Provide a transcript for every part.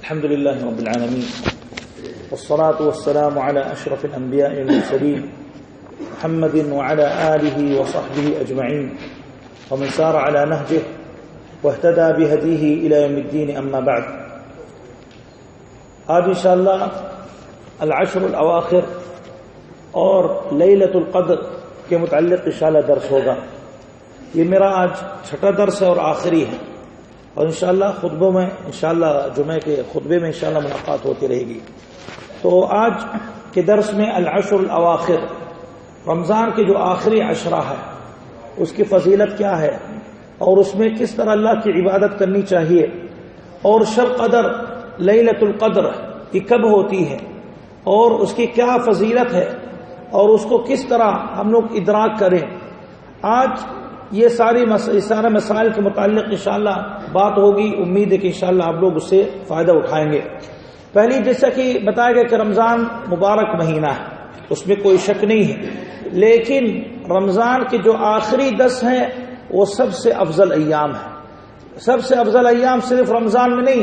الحمد لله رب العالمين والصلاة والسلام على أشرف الأنبياء والمرسلين محمد وعلى آله وصحبه أجمعين ومن سار على نهجه واهتدى بهديه إلى يوم الدين أما بعد. آج انشاءاللہ العشر الاواخر اور لیلۃ القدر کے متعلق انشاءاللہ درس ہوگا. یہ میرا آج چھٹا درس ہے اور آخری ہے، اور انشاءاللہ خطبوں میں انشاءاللہ جمعہ کے خطبے میں انشاءاللہ ملاقات ہوتی رہے گی. تو آج کے درس میں العشر الاواخر، رمضان کے جو آخری عشرہ ہے اس کی فضیلت کیا ہے اور اس میں کس طرح اللہ کی عبادت کرنی چاہیے، اور شب قدر لیلۃ القدر یہ کب ہوتی ہے اور اس کی کیا فضیلت ہے اور اس کو کس طرح ہم لوگ ادراک کریں. آج یہ سارے مسائل کے متعلق انشاءاللہ بات ہوگی. امید ہے کہ انشاءاللہ آپ لوگ اس سے فائدہ اٹھائیں گے. پہلی جیسا کہ بتایا گیا کہ رمضان مبارک مہینہ ہے، اس میں کوئی شک نہیں ہے، لیکن رمضان کے جو آخری 10 ہیں وہ سب سے افضل ایام ہے. سب سے افضل ایام صرف رمضان میں نہیں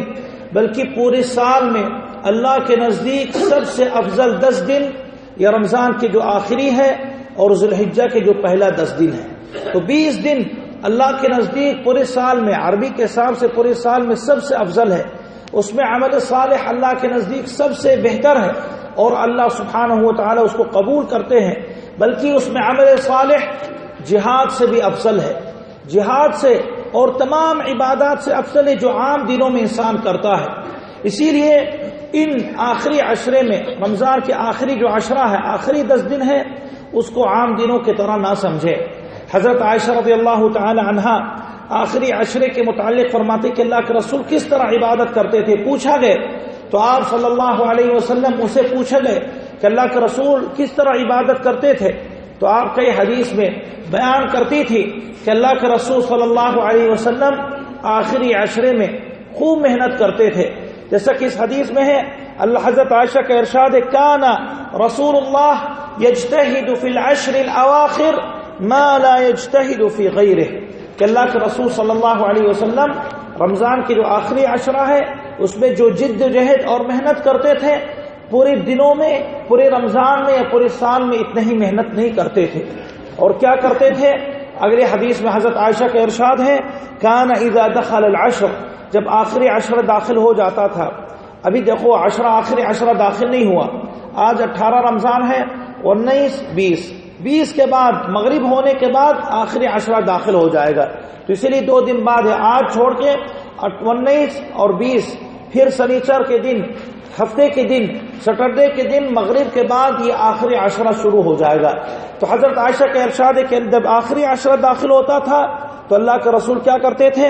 بلکہ پورے سال میں اللہ کے نزدیک سب سے افضل 10 دن یہ رمضان کے جو آخری ہے اور ذو الحجہ کے جو پہلا 10 دن ہے. تو 20 دن اللہ کے نزدیک پورے سال میں، عربی کے حساب سے پورے سال میں سب سے افضل ہے. اس میں عمل صالح اللہ کے نزدیک سب سے بہتر ہے اور اللہ سبحانہ و تعالی اس کو قبول کرتے ہیں. بلکہ اس میں عمل صالح جہاد سے بھی افضل ہے، جہاد سے اور تمام عبادات سے افضل ہے جو عام دنوں میں انسان کرتا ہے. اسی لیے ان آخری عشرے میں، رمضان کے آخری جو عشرہ ہے، آخری 10 دن ہے، اس کو عام دنوں کی طرح نہ سمجھے. حضرت عائشہ رضی اللہ تعالی عنہا آخری عشرے کے متعلق فرماتے کہ اللہ کے رسول کس طرح عبادت کرتے تھے. پوچھا گئے تو آپ صلی اللہ علیہ وسلم اسے پوچھا گئے کہ اللہ کے رسول کس طرح عبادت کرتے تھے. تو آپ کئی حدیث میں بیان کرتی تھی کہ اللہ کے رسول صلی اللہ علیہ وسلم آخری عشرے میں خوب محنت کرتے تھے. جیسا کہ اس حدیث میں ہے، اللہ حضرت عائشہ کا ارشاد ہے کان رسول اللہ یجتہد فی العشر الاواخر ما لا یجتہد فی غیرہ، کہ اللہ کے رسول صلی اللہ علیہ وسلم رمضان کی جو آخری عشرہ ہے اس میں جو جد و جہد اور محنت کرتے تھے پورے دنوں میں، پورے رمضان میں یا پورے سال میں اتنا ہی محنت نہیں کرتے تھے. اور کیا کرتے تھے؟ اگلے حدیث میں حضرت عائشہ کا ارشاد ہے کان اذا دخل العشر، جب آخری عشرہ داخل ہو جاتا تھا. ابھی دیکھو آخری عشرہ داخل نہیں ہوا، آج 18 رمضان ہے، 19 20 کے بعد مغرب ہونے کے بعد آخری عشرہ داخل ہو جائے گا. تو اسی لیے 2 دن بعد ہے، آج چھوڑ کے 19 اور 20، پھر سنیچر کے دن، ہفتے کے دن، سیٹرڈے کے دن مغرب کے بعد یہ آخری عشرہ شروع ہو جائے گا. تو حضرت عائشہ کا ارشاد ہے کہ جب آخری عشرہ داخل ہوتا تھا تو اللہ کے رسول کیا کرتے تھے؟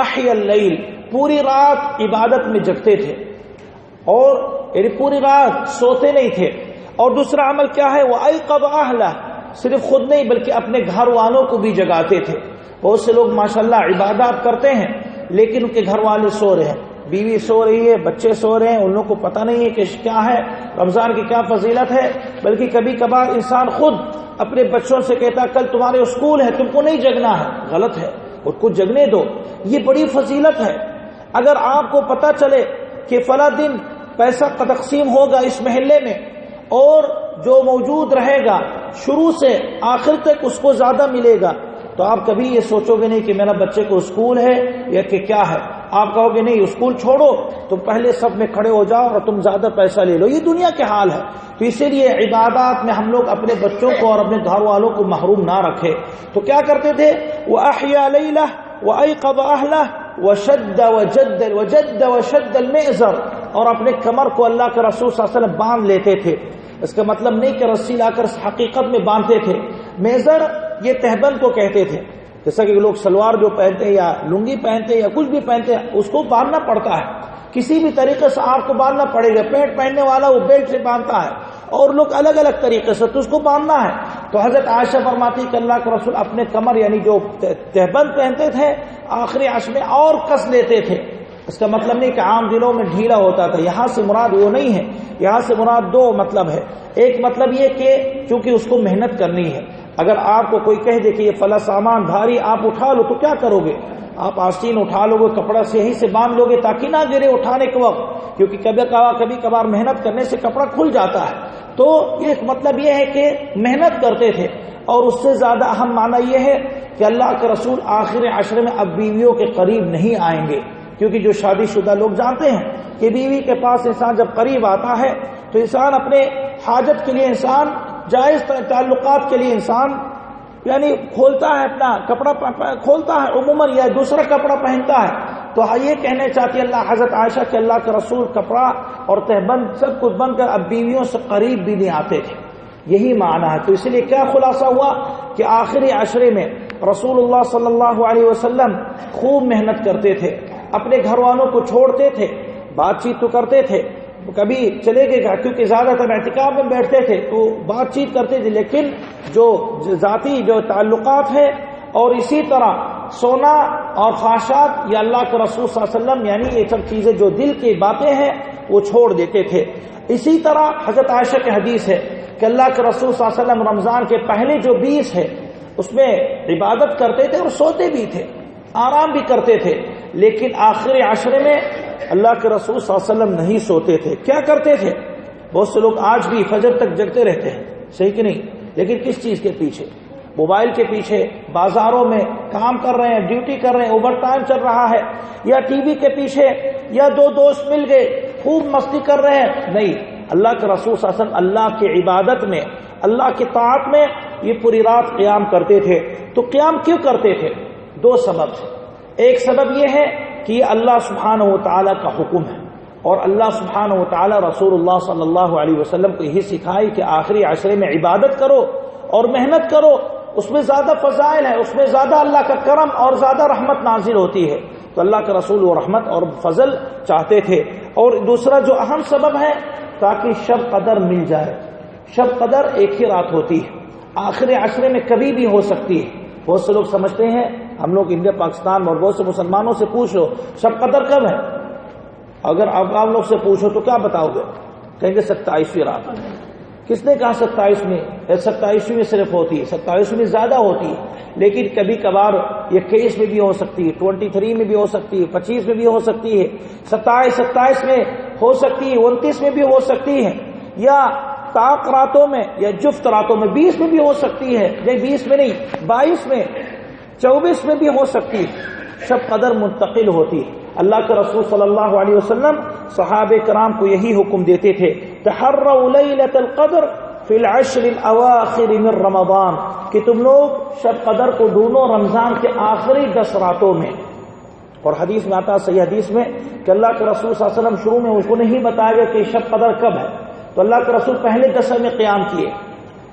احیا اللیل، پوری رات عبادت میں جگتے تھے اور یعنی پوری رات سوتے نہیں تھے. اور دوسرا عمل کیا ہے؟ وہ ایقظ اہلہ، صرف خود نہیں بلکہ اپنے گھر والوں کو بھی جگاتے تھے. بہت سے لوگ ماشاءاللہ عبادات کرتے ہیں لیکن ان کے گھر والے سو رہے ہیں، بیوی سو رہی ہے، بچے سو رہے ہیں، ان لوگوں کو پتہ نہیں ہے کہ کیا ہے رمضان کی کیا فضیلت ہے. بلکہ کبھی کبھار انسان خود اپنے بچوں سے کہتا ہے کل تمہارے اسکول ہے، تم کو نہیں جگنا ہے. غلط ہے، خود کو جگنے دو، یہ بڑی فضیلت ہے. اگر آپ کو پتہ چلے کہ فلاں دن پیسہ تقسیم ہوگا اس محلے میں اور جو موجود رہے گا شروع سے آخر تک اس کو زیادہ ملے گا، تو آپ کبھی یہ سوچو گے نہیں کہ میرا بچے کو اسکول ہے یا کہ کیا ہے. آپ کہو گے نہیں اسکول چھوڑو، تم پہلے سب میں کھڑے ہو جاؤ اور تم زیادہ پیسہ لے لو. یہ دنیا کے حال ہے. تو اسی لیے عبادات میں ہم لوگ اپنے بچوں کو اور اپنے گھر والوں کو محروم نہ رکھے. تو کیا کرتے تھے؟ وَأَحْيَا لَيْلَهُ وَأَيْقَظَ أَهْلَهُ وَشَدَّ وَشَدَّ الْمِئْزَرَ، اور اپنے کمر کو اللہ کے رسول صلی اللہ علیہ وسلم باندھ لیتے تھے. اس کا مطلب نہیں کہ رسی لا کر حقیقت میں باندھتے تھے. میزر یہ تہبند کو کہتے تھے. جیسا کہ لوگ سلوار جو پہنتے ہیں یا لنگی پہنتے ہیں یا کچھ بھی پہنتے ہیں اس کو باندھنا پڑتا ہے، کسی بھی طریقے سے آپ کو باندھنا پڑے گا. پینٹ پہننے والا وہ بیلٹ سے باندھتا ہے اور لوگ الگ الگ طریقے سے، تو اس کو باندھنا ہے. تو حضرت عائشہ فرماتی کہ اللہ کے رسول اپنے کمر یعنی جو تہبند پہنتے تھے آخری عشر میں اور کس لیتے تھے. اس کا مطلب نہیں کہ عام دنوں میں ڈھیلا ہوتا تھا، یہاں سے مراد وہ نہیں ہے. یہاں سے مراد 2 مطلب ہے. ایک مطلب یہ کہ چونکہ اس کو محنت کرنی ہے. اگر آپ کو کوئی کہہ دے کہ یہ فلاں سامان بھاری آپ اٹھا لو تو کیا کرو گے؟ آپ آستین اٹھا لو گے، کپڑا صحیح سے باندھ لو گے تاکہ نہ گرے اٹھانے کے وقت. کیونکہ کبھی کبھار محنت کرنے سے کپڑا کھل جاتا ہے. تو ایک مطلب یہ ہے کہ محنت کرتے تھے. اور اس سے زیادہ اہم معنی یہ ہے کہ اللہ کے رسول آخر عشر میں اب بیویوں کے قریب نہیں آئیں گے، کیونکہ جو شادی شدہ لوگ جانتے ہیں کہ بیوی کے پاس انسان جب قریب آتا ہے تو انسان اپنے حاجت کے لیے، انسان جائز تعلقات کے لیے انسان یعنی کھولتا ہے، اپنا کپڑا کھولتا ہے عموماً، یا دوسرا کپڑا پہنتا ہے. تو یہ کہنے چاہتی اللہ حضرت عائشہ کہ اللہ کے رسول کپڑا اور تہبند سب کچھ بن کر اب بیویوں سے قریب بھی نہیں آتے تھے. یہی معنی ہے. تو اس لیے کیا خلاصہ ہوا کہ آخری عشرے میں رسول اللہ صلی اللہ علیہ وسلم خوب محنت کرتے تھے، اپنے گھر والوں کو چھوڑتے تھے، بات چیت تو کرتے تھے، کبھی چلے گئے کیونکہ زیادہ تر اعتکاف میں بیٹھتے تھے تو بات چیت کرتے تھے، لیکن جو ذاتی جو تعلقات ہے اور اسی طرح سونا اور خواہشات یا اللہ کے رسول صلی اللہ علیہ وسلم یعنی یہ سب چیزیں جو دل کی باتیں ہیں وہ چھوڑ دیتے تھے. اسی طرح حضرت عائشہ کی حدیث ہے کہ اللہ کے رسول صلی اللہ علیہ وسلم رمضان کے پہلے جو 20 ہے اس میں عبادت کرتے تھے اور سوتے بھی تھے، آرام بھی کرتے تھے، لیکن آخری عشرے میں اللہ کے رسول صلی اللہ علیہ وسلم نہیں سوتے تھے. کیا کرتے تھے؟ بہت سے لوگ آج بھی فجر تک جگتے رہتے ہیں، صحیح کہ نہیں؟ لیکن کس چیز کے پیچھے؟ موبائل کے پیچھے، بازاروں میں کام کر رہے ہیں، ڈیوٹی کر رہے ہیں، اوور ٹائم چل رہا ہے، یا ٹی وی کے پیچھے، یا دو دوست مل گئے خوب مستی کر رہے ہیں. نہیں، اللہ کے رسول صلی اللہ علیہ وسلم اللہ کی عبادت میں، اللہ کی طاعت میں یہ پوری رات قیام کرتے تھے. تو قیام کیوں کرتے تھے؟ 2 سبب سے. ایک سبب یہ ہے کہ یہ اللہ سبحانہ و تعالیٰ کا حکم ہے، اور اللہ سبحانہ و تعالیٰ رسول اللہ صلی اللہ علیہ وسلم کو یہی سکھائی کہ آخری عشرے میں عبادت کرو اور محنت کرو، اس میں زیادہ فضائل ہے، اس میں زیادہ اللہ کا کرم اور زیادہ رحمت نازل ہوتی ہے. تو اللہ کے رسول وہ رحمت اور فضل چاہتے تھے. اور دوسرا جو اہم سبب ہے تاکہ شب قدر مل جائے. شب قدر ایک ہی رات ہوتی ہے، آخری عشرے میں کبھی بھی ہو سکتی ہے. بہت سے لوگ سمجھتے ہیں، ہم لوگ انڈیا پاکستان اور بہت سے مسلمانوں سے پوچھ لو شب قدر کب ہے، اگر آپ لوگ سے پوچھو تو کیا بتاؤ گے؟ کہیں گے 27ویں رات. کس نے کہا 27 میں؟ 27ویں میں صرف ہوتی ہے، 27ویں میں زیادہ ہوتی ہے، لیکن کبھی کبھار 21 میں بھی ہو سکتی ہے، 23 میں بھی ہو سکتی ہے، 25 میں بھی ہو سکتی ہے، 27 میں ہو سکتی ہے، 29 میں بھی ہو سکتی ہے، یا طاق راتوں میں یا جفت راتوں میں 20 میں بھی ہو سکتی ہے، نہیں 20 میں نہیں، 22 میں، 24 میں بھی ہو سکتی ہے. شب قدر منتقل ہوتی ہے. اللہ کے رسول صلی اللہ علیہ وسلم صحابہ کرام کو یہی حکم دیتے تھے، تحروا لیلۃ القدر فی العشر الاواخر من رمضان، کہ تم لوگ شب قدر کو ڈھونڈو رمضان کے آخری 10 راتوں میں. اور حدیث میں آتا ہے، صحیح حدیث میں، کہ اللہ کے رسول صلی اللہ علیہ وسلم شروع میں اس کو نہیں بتایا گیا کہ شب قدر کب ہے، تو اللہ کے رسول پہلے 10 میں قیام کیے،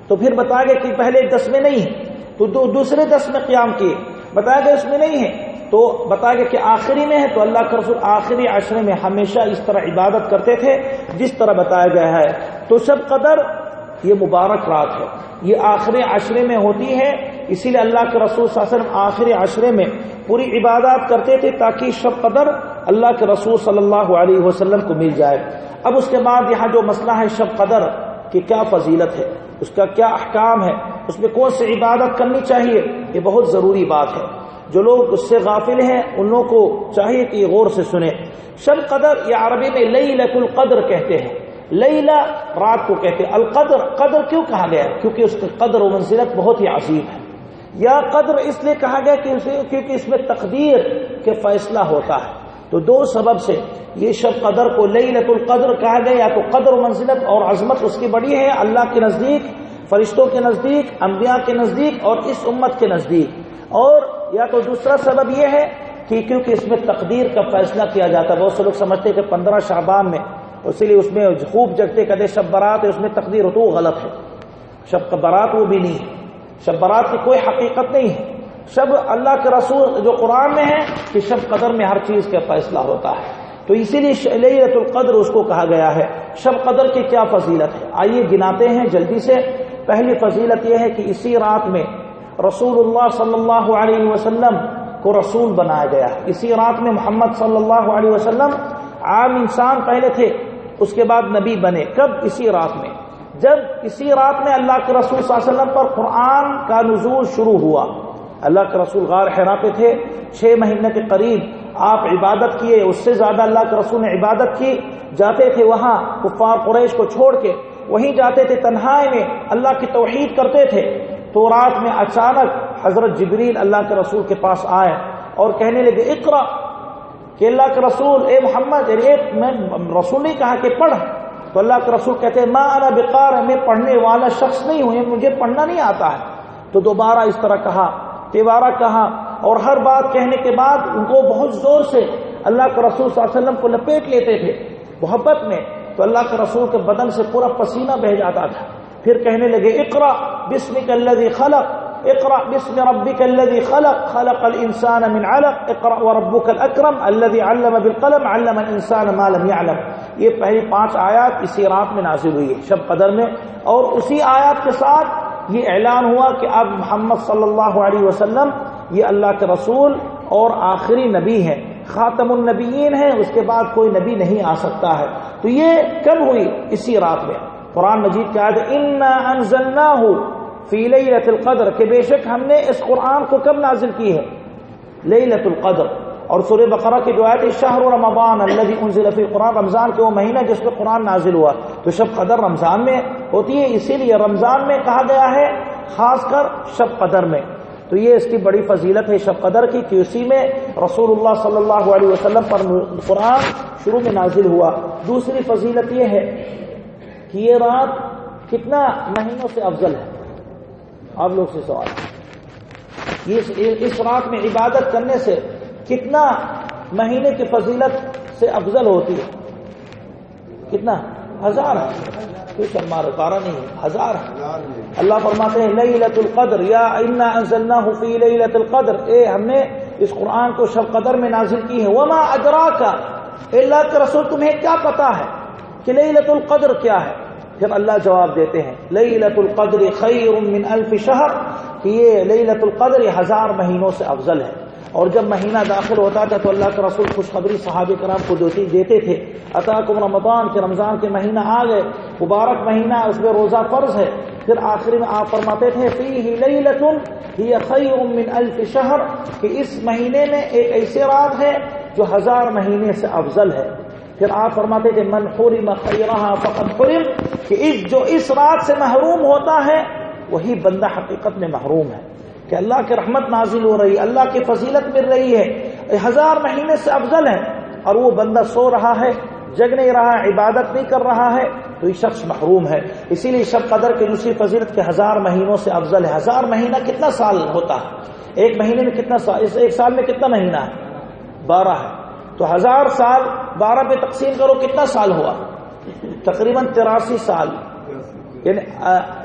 تو پھر بتایا گیا کہ پہلے 10 میں نہیں ہے، تو دوسرے 10 میں قیام کیے، بتایا گیا اس میں نہیں ہے، تو بتایا گیا کہ آخری میں ہے. تو اللہ کے رسول آخری عشرے میں ہمیشہ اس طرح عبادت کرتے تھے جس طرح بتایا گیا ہے. تو شب قدر یہ مبارک رات ہے، یہ آخری عشرے میں ہوتی ہے، اسی لیے اللہ کے رسول صلی اللہ علیہ وسلم آخری عشرے میں پوری عبادات کرتے تھے تاکہ شب قدر اللہ کے رسول صلی اللہ علیہ وسلم کو مل جائے. اب اس کے بعد یہاں جو مسئلہ ہے شب قدر کی کیا فضیلت ہے، اس کا کیا احکام ہے، اس میں کون سی عبادت کرنی چاہیے، یہ بہت ضروری بات ہے. جو لوگ اس سے غافل ہیں ان لوگوں کو چاہیے کہ غور سے سنیں. شب قدر یہ عربی میں لیلۃ القدر کہتے ہیں، لیلہ رات کو کہتے ہیں. القدر قدر کیوں کہا گیا؟ کیونکہ اس کی قدر و منزلت بہت ہی عظیم ہے. یا قدر اس لیے کہا گیا کیونکہ اس میں تقدیر کے فیصلہ ہوتا ہے. تو 2 سبب سے یہ شب قدر کو لیلۃ القدر کہا گیا. یا تو قدر و منزلت اور عظمت اس کی بڑی ہے اللہ کے نزدیک، فرشتوں کے نزدیک، انبیاء کے نزدیک اور اس امت کے نزدیک. اور یا تو دوسرا سبب یہ ہے کہ کیونکہ اس میں تقدیر کا فیصلہ کیا جاتا ہے. بہت سے لوگ سمجھتے ہیں کہ 15 شعبان میں، اسی لیے اس میں خوب جگتے کہتے شب برات ہے، اس میں تقدیر ہو، تو وہ غلط ہے. شب برات وہ بھی نہیں ہے، شب برات کی کوئی حقیقت نہیں ہے. شب اللہ کے رسول جو قرآن میں ہے کہ شب قدر میں ہر چیز کا فیصلہ ہوتا ہے. تو اسی لیے لیلۃ القدر اس کو کہا گیا ہے. شب قدر کی کیا فضیلت ہے آئیے گناتے ہیں جلدی سے. پہلی فضیلت یہ ہے کہ اسی رات میں رسول اللہ صلی اللہ علیہ وسلم کو رسول بنایا گیا. اسی رات میں محمد صلی اللہ علیہ وسلم عام انسان پہلے تھے، اس کے بعد نبی بنے. کب؟ اسی رات میں. جب اسی رات میں اللہ کے رسول صلی اللہ علیہ وسلم پر قرآن کا نزول شروع ہوا. اللہ کے رسول غار حرا پہ تھے، 6 مہینے کے قریب آپ عبادت کیے، اس سے زیادہ اللہ کے رسول نے عبادت کی، جاتے تھے وہاں کفار قریش کو چھوڑ کے، وہیں جاتے تھے تنہائی میں اللہ کی توحید کرتے تھے۔ تو رات میں اچانک حضرت جبریل اللہ کے رسول کے پاس آئے اور کہنے لگے اقرا، کہ اللہ کے رسول اے محمد، میں رسول نہیں کہا کہ پڑھ، تو اللہ کے رسول کہتے ہیں ما انا بقارئ، میں پڑھنے والا شخص نہیں ہوں، مجھے پڑھنا نہیں آتا ہے۔ تو دوبارہ اس طرح کہا، تیبارہ کہا، اور ہر بات کہنے کے بعد ان کو بہت زور سے اللہ کے رسول صلی اللہ علیہ وسلم کو لپیٹ لیتے تھے محبت میں، تو اللہ کے رسول کے بدن سے پورا پسینہ بہہ جاتا تھا۔ پھر کہنے لگے اقرا بسمک الذی خلق، اقرا باسم ربک الذی خلق، خلق الانسان من علق، اقرا وربک الاکرم الذی علم بالقلم، علم الانسان ما لم يعلم۔ یہ پہلی 5 آیات اسی رات میں نازل ہوئی ہے شب قدر میں، اور اسی آیات کے ساتھ یہ اعلان ہوا کہ اب محمد صلی اللہ علیہ وسلم یہ اللہ کے رسول اور آخری نبی ہیں، خاتم النبیین ہیں، اس کے بعد کوئی نبی نہیں آ سکتا ہے۔ تو یہ کب ہوئی؟ اسی رات میں۔ قرآن مجید کی آیت انا انزلناہ فی لیلۃ القدر، کہ بے شک ہم نے اس قرآن کو کب نازل کی ہے؟ لیلۃ القدر۔ اور سورہ بقرہ کی جو آیت شہر رمضان الذی انزل فی القرآن، رمضان کے وہ مہینہ جس میں قرآن نازل ہوا، تو شب قدر رمضان میں ہوتی ہے، اسی لیے رمضان میں کہا گیا ہے، خاص کر شب قدر میں۔ تو یہ اس کی بڑی فضیلت ہے شب قدر کی، کہ اسی میں رسول اللہ صلی اللہ علیہ وسلم پر قرآن شروع میں نازل ہوا۔ دوسری فضیلت یہ ہے کہ یہ رات کتنا مہینوں سے افضل ہے؟ آپ لوگ سے سوال، اس رات میں عبادت کرنے سے کتنا مہینے کی فضیلت سے افضل ہوتی ہے؟ کتنا؟ 1000 ہے، کچھ ہمارا 12 نہیں ہے، 1000 ہے۔ اللہ فرماتے ہیں لیلۃ القدر، یا انا انزلناہ فی لیلۃ القدر، اے ہم نے اس قرآن کو شب قدر میں نازل کی ہے۔ وما ادراک، اللہ کے رسول تمہیں کیا پتا ہے کہ لیلۃ القدر کیا ہے؟ پھر اللہ جواب دیتے ہیں لیلۃ القدر خیر من الف شہر، کہ یہ لیلۃ القدر 1000 مہینوں سے افضل ہے۔ اور جب مہینہ داخل ہوتا تھا تو اللہ کے رسول خوشخبری صحابہ کرام کو دیتے تھے، اتاکم رمضان، کہ رمضان کے مہینہ آ گئے، مبارک مہینہ، اس میں روزہ فرض ہے۔ پھر آخری میں آپ فرماتے تھے فیہ لیلۃ ہی خیر من الف شہر، کہ اس مہینے میں ایک ایسی رات ہے جو 1000 مہینے سے افضل ہے۔ پھر آپ فرماتے تھے من حرم خیرہا فقد حرم، کہ جو اس رات سے محروم ہوتا ہے وہی بندہ حقیقت میں محروم ہے، کہ اللہ کی رحمت نازل ہو رہی ہے، اللہ کی فضیلت مل رہی ہے، 1000 مہینے سے افضل ہے، اور وہ بندہ سو رہا ہے، جگ نہیں رہا، عبادت نہیں کر رہا ہے، تو یہ شخص محروم ہے۔ اسی لیے شب قدر کی دوسری فضیلت کے 1000 مہینوں سے افضل ہے۔ 1000 مہینہ کتنا سال ہوتا ہے؟ ایک مہینے میں کتنا سال؟ ایک سال میں کتنا مہینہ ہے؟ 12 ہے۔ تو 1000 سال 12 پہ تقسیم کرو، کتنا سال ہوا؟ تقریباً 83 سال، یعنی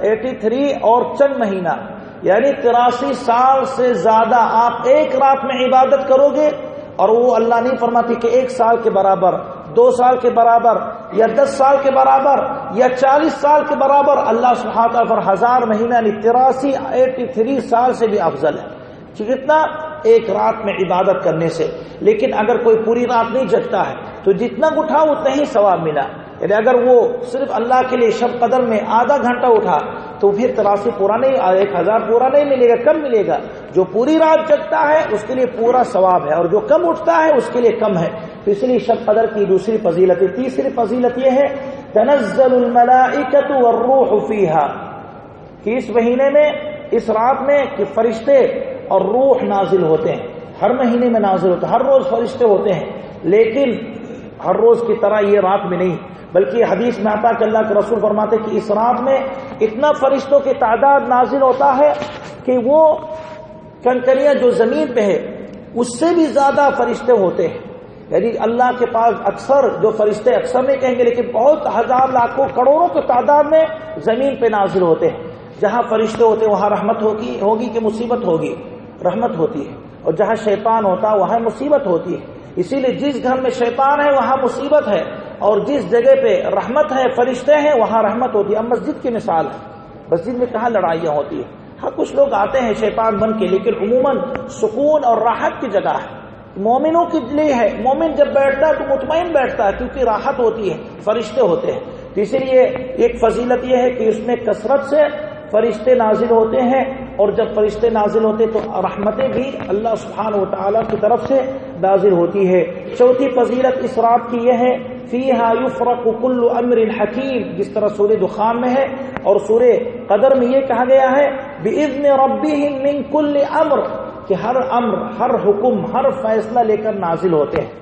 83 اور چند مہینہ، یعنی 83 سال سے زیادہ آپ ایک رات میں عبادت کرو گے، اور وہ اللہ نہیں فرماتی کہ 1 سال کے برابر، 2 سال کے برابر، یا 10 سال کے برابر، یا 40 سال کے برابر۔ اللہ سبحانہ وتعالیٰ پر 1000 مہینہ 83 سال سے بھی افضل ہے، کتنا؟ ایک رات میں عبادت کرنے سے۔ لیکن اگر کوئی پوری رات نہیں جگتا ہے تو جتنا اٹھا اتنا ہی ثواب ملا، یعنی اگر وہ صرف اللہ کے لیے شب قدر میں آدھا گھنٹہ اٹھا تو پھر 83 پورا نہیں، 1000 پورا نہیں ملے گا، کم ملے گا۔ جو پوری رات جگتا ہے اس کے لیے پورا ثواب ہے، اور جو کم اٹھتا ہے اس کے لیے کم ہے۔ تو اس لیے شب قدر کی دوسری فضیلت ہے۔ تیسری فضیلت یہ ہے تنزل الملائکۃ والروح فیہا، کہ اس مہینے میں، اس رات میں، کہ فرشتے اور روح نازل ہوتے ہیں۔ ہر مہینے میں نازل ہوتے ہیں، ہر روز فرشتے ہوتے ہیں، لیکن ہر روز کی طرح یہ رات میں نہیں، بلکہ حدیث میں آتا کہ اللہ کے رسول فرماتے کہ اس رات میں اتنا فرشتوں کی تعداد نازل ہوتا ہے کہ وہ کنکریاں جو زمین پہ ہے اس سے بھی زیادہ فرشتے ہوتے ہیں۔ یعنی اللہ کے پاس اکثر جو فرشتے، اکثر نہیں کہیں گے لیکن بہت ہزار لاکھوں کروڑوں کی تعداد میں زمین پہ نازل ہوتے ہیں۔ جہاں فرشتے ہوتے ہیں وہاں رحمت ہوگی کہ مصیبت ہوگی؟ رحمت ہوتی ہے۔ اور جہاں شیطان ہوتا ہے وہاں مصیبت ہوتی ہے۔ اسی لیے جس گھر میں شیطان ہے وہاں مصیبت ہے، اور جس جگہ پہ رحمت ہے، فرشتے ہیں، وہاں رحمت ہوتی ہے۔ اب مسجد کی مثال ہے، مسجد میں کہاں لڑائیاں ہوتی ہیں؟ ہاں کچھ لوگ آتے ہیں شیطان بن کے، لیکن عموماً سکون اور راحت کی جگہ ہے، مومنوں کے لیے ہے۔ مومن جب بیٹھتا ہے تو مطمئن بیٹھتا ہے، کیونکہ راحت ہوتی ہے، فرشتے ہوتے ہیں۔ تو اسی لیے ایک فضیلت یہ ہے کہ اس میں کثرت سے فرشتے نازل ہوتے ہیں، اور جب فرشتے نازل ہوتے تو رحمتیں بھی اللہ سبحانہ و تعالیٰ کی طرف سے نازل ہوتی ہے۔ چوتھی فضیلت اس رات کی یہ ہے فیہا یفرق کل امر حکیم، جس طرح سورہ دخان میں ہے اور سورہ قدر میں یہ کہا گیا ہے بِإِذْنِ رَبِّهِمْ مِنْ كُلِّ امر، کہ ہر امر، ہر حکم، ہر فیصلہ لے کر نازل ہوتے ہیں۔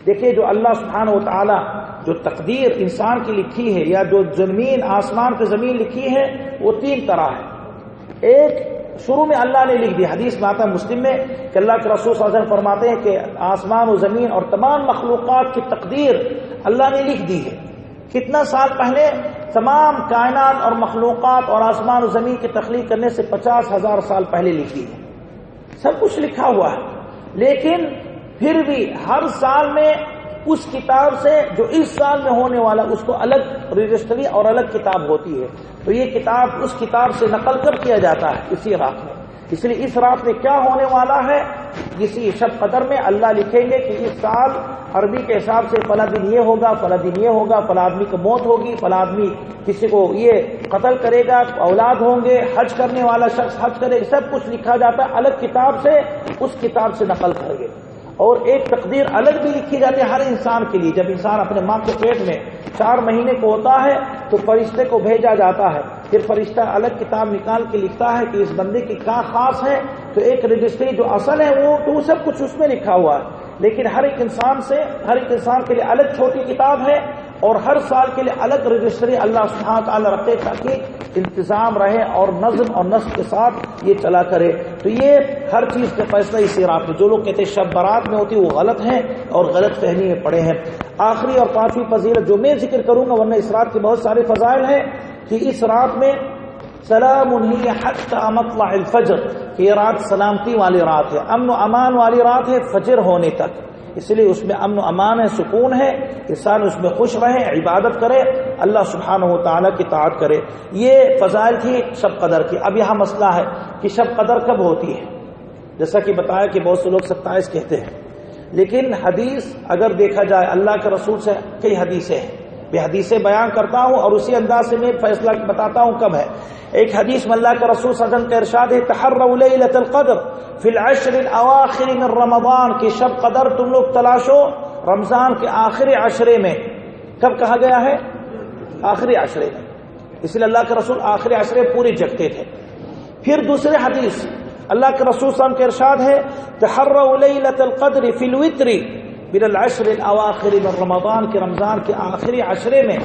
دیکھیے جو اللہ سبحانہ و تعالی جو تقدیر انسان کی لکھی ہے یا جو زمین آسمان پہ زمین لکھی ہے وہ تین طرح ہے۔ ایک شروع میں اللہ نے لکھ دی، حدیث میں آتا ہے مسلم میں کہ اللہ کے رسول صلی اللہ علیہ وسلم فرماتے ہیں کہ آسمان و زمین اور تمام مخلوقات کی تقدیر اللہ نے لکھ دی ہے۔ کتنا سال پہلے؟ تمام کائنات اور مخلوقات اور آسمان و زمین کی تخلیق کرنے سے 50,000 سال پہلے لکھ دی ہے، سب کچھ لکھا ہوا ہے۔ لیکن پھر بھی ہر سال میں اس کتاب سے جو اس سال میں ہونے والا اس کو الگ رجسٹری اور الگ کتاب ہوتی ہے، تو یہ کتاب اس کتاب سے نقل کر کیا جاتا ہے اسی رات میں۔ اس لیے اس رات میں کیا ہونے والا ہے، اسی شب قدر میں اللہ لکھیں گے کہ اس سال عربی کے حساب سے فلاں دن یہ ہوگا، فلاں دن یہ ہوگا، فلاں آدمی کو موت ہوگی، فلاں آدمی کسی کو یہ قتل کرے گا، اولاد ہوں گے، حج کرنے والا شخص حج کرے گا، سب کچھ لکھا جاتا ہے الگ کتاب سے، اس کتاب سے نقل کر گے۔ اور ایک تقدیر الگ بھی لکھی جاتی ہے ہر انسان کے لیے۔ جب انسان اپنے ماں کے پیٹ میں 4 مہینے کو ہوتا ہے تو فرشتے کو بھیجا جاتا ہے، پھر فرشتہ الگ کتاب نکال کے لکھتا ہے کہ اس بندے کی کیا خاص ہے، تو ایک رجسٹری جو اصل ہے وہ تو سب کچھ اس میں لکھا ہوا ہے، لیکن ہر ایک انسان کے لیے الگ چھوٹی کتاب ہے اور ہر سال کے لیے الگ رجسٹری اللہ سبحانہ تعالیٰ رکھے تاکہ انتظام رہے اور نظم اور نسق کے ساتھ یہ چلا کرے۔ تو یہ ہر چیز کا فیصلہ اسی رات میں۔ جو لوگ کہتے ہیں شب برات میں ہوتی وہ غلط ہیں اور غلط فہمی میں پڑے ہیں۔ آخری اور 5ویں فضیلت جو میں ذکر کروں گا، ورنہ اس رات کے بہت سارے فضائل ہیں، کہ اس رات میں سلام ہی حتی مطلع الفجر، کہ یہ رات سلامتی والی رات ہے، امن و امان والی رات ہے فجر ہونے تک، اس لیے اس میں امن و امان ہے، سکون ہے، انسان اس میں خوش رہے، عبادت کرے، اللہ سبحانہ و تعالیٰ کی طاعت کرے۔ یہ فضائل تھی شب قدر کی۔ اب یہاں مسئلہ ہے کہ شب قدر کب ہوتی ہے؟ جیسا کہ بتایا کہ بہت سے لوگ 27 کہتے ہیں، لیکن حدیث اگر دیکھا جائے اللہ کے رسول سے کئی حدیثیں ہیں، میں حدیثیں بیان کرتا ہوں اور اسی انداز سے میں فیصلہ بتاتا ہوں کب ہے۔ ایک حدیث میں اللہ کے رسول صلی اللہ علیہ وسلم کا ارشاد ہے تحروا لیلۃ القدر فی العشر الاواخر من رمضان، کہ شب قدر تم لوگ تلاشو رمضان کے آخری عشرے میں۔ کب کہا گیا ہے؟ آخری عشرے میں، اس لیے اللہ کے رسول آخری عشرے پورے جگتے تھے۔ پھر دوسرے حدیث اللہ کے رسول صلی اللہ علیہ وسلم کا ارشاد ہے تحروا لیلۃ القدر فی الوتر من العشر الاواخر من رمضان، کے رمضان کے آخری عشرے میں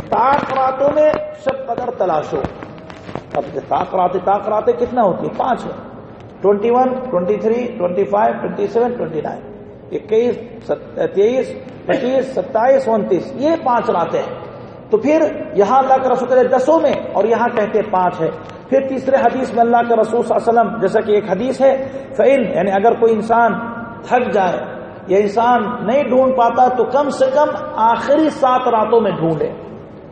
طاق راتوں میں شب قدر تلاشو۔ اب طاق راتیں کتنا ہوتی ہیں؟ 5 ہے، 21، 23، 25، 27، 29، 21، 23، 25، 27، 29، یہ 5 راتیں ہیں۔ تو پھر یہاں اللہ کے رسول کہتے 10 میں اور یہاں کہتے 5 ہے۔ پھر تیسرے حدیث میں اللہ کے رسول صلی اللہ علیہ وسلم، جیسا کہ ایک حدیث ہے فَإِن، یعنی اگر کوئی انسان تھک جائے یا انسان نہیں ڈھونڈ پاتا تو کم سے کم آخری 7 راتوں میں ڈھونڈے،